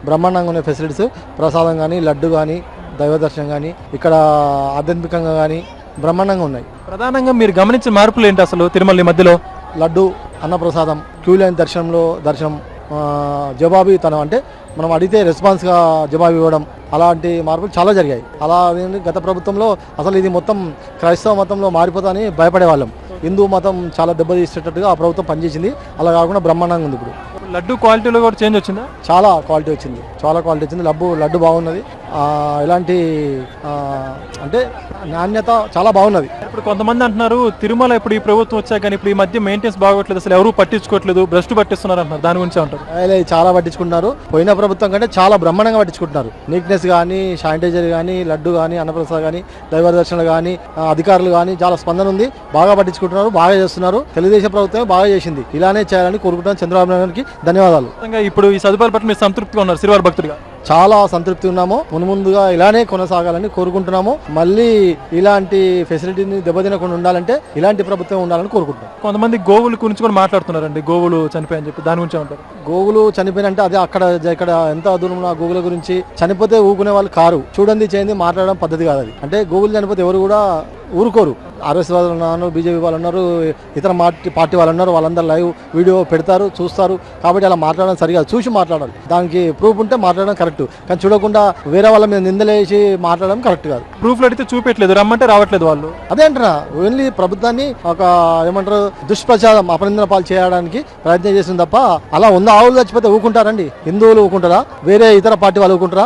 బ్రహ్మాండంగా ఉన్నాయి ఫెసిలిటీస్. ప్రసాదం కానీ, లడ్డు కానీ, దైవ దర్శనం కానీ, ఇక్కడ ఆధ్యాత్మికంగా కానీ బ్రహ్మాండంగా ఉన్నాయి. ప్రధానంగా మీరు గమనించిన మార్పులు ఏంటి అసలు తిరుమల ఈ మధ్యలో? లడ్డు, అన్నప్రసాదం, క్యూ లైన్ దర్శనం, జవాబీతనం అంటే మనం అడిగితే రెస్పాన్స్గా జవాబు ఇవ్వడం, అలాంటి మార్పులు చాలా జరిగాయి. అలా గత ప్రభుత్వంలో అసలు ఇది మొత్తం క్రైస్తవ మతంలో మారిపోతాని భయపడేవాళ్ళం. హిందూ మతం చాలా దెబ్బతీసేటట్టుగా ఆ ప్రభుత్వం పనిచేసింది. అలా కాకుండా బ్రహ్మాండంగా ఉంది. ఇప్పుడు లడ్డు క్వాలిటీలో కూడా చేంజ్ వచ్చిందా? చాలా క్వాలిటీ వచ్చింది. లడ్డు బాగున్నది. ఎలాంటి అంటే నాణ్యత చాలా బాగున్నది. ఇప్పుడు కొంతమంది అంటున్నారు తిరుమల ఇప్పుడు ఈ ప్రభుత్వం వచ్చాక కానీ ఇప్పుడు ఈ మధ్య మెయింటెన్స్ బాగోట్లేదు, అసలు ఎవరు పట్టించుకోవట్లేదు, భ్రష్టు పట్టిస్తున్నారు అంటున్నారు. దాని గురించి అంటారు. చాలా పట్టించుకుంటున్నారు. పోయిన ప్రభుత్వం కంటే చాలా బ్రహ్మాండంగా పట్టించుకుంటున్నారు. నీట్నెస్ కానీ, శానిటైజర్ కానీ, లడ్డు కానీ, అన్నప్రసాద్ కానీ, దైవ దర్శనాలు కానీ, అధికారులు కానీ చాలా స్పందన ఉంది. బాగా పట్టించుకుంటున్నారు, బాగా చేస్తున్నారు. తెలుగుదేశం ప్రభుత్వమే బాగా చేసింది. ఇలానే చేయాలని కోరుకుంటున్నాను. చంద్రబాబు నాయుడు గారికి ధన్యవాదాలు. ఇప్పుడు ఈ సదుపాయాల పట్ల మీరు సంతృప్తిగా ఉన్నారు శ్రీవారి భక్తుడిగా? చాలా సంతృప్తి ఉన్నాము. ముందుగా ఇలానే కొనసాగాలని కోరుకుంటున్నాము. మళ్ళీ ఇలాంటి ఫెసిలిటీని దెబ్బతినకుండా ఉండాలంటే ఇలాంటి ప్రభుత్వం ఉండాలని కోరుకుంటున్నాం. కొంతమంది గోవుల గురించి కూడా మాట్లాడుతున్నారండి, గోవులు చనిపోయాయని చెప్పి. దాని గురించి ఉంటారు. గోవులు చనిపోయినంటే అదే ఇక్కడ ఎంత దూరంలో ఆ గోవుల గురించి చనిపోతే ఊకునే వాళ్ళు కారు. చూడండి చేయండి మాట్లాడడం పద్ధతి కాదు అది. అంటే గోవులు చనిపోతే ఎవరు కూడా ఊరుకోరు. ఆర్ఎస్ వాళ్ళు ఉన్నారు, బీజేపీ వాళ్ళు ఉన్నారు, ఇతర పార్టీ వాళ్ళు ఉన్నారు. వాళ్ళందరూ లైవ్ వీడియో పెడతారు, చూస్తారు. కాబట్టి అలా మాట్లాడడం సరిగా చూసి మాట్లాడాలి. దానికి ప్రూఫ్ ఉంటే మాట్లాడడం కరెక్ట్. కానీ చూడకుండా వేరే వాళ్ళ మీద నిందలేసి మాట్లాడడం కరెక్ట్ కాదు. ప్రూఫ్లు అడిగితే చూపెట్టలేదు, రమ్మంటే రావట్లేదు వాళ్ళు. అదే అంటున్నా. ఓన్లీ ప్రభుత్వాన్ని ఒక ఏమంటారు దుష్ప్రచారం, అపనిందన పాలు చేయడానికి ప్రయత్నం చేసింది తప్ప అలా ఆవులు చచ్చిపోతే ఊకుంటారండి? హిందువులు ఊకుంటారా? వేరే ఇతర పార్టీ వాళ్ళు ఊకుంటారా?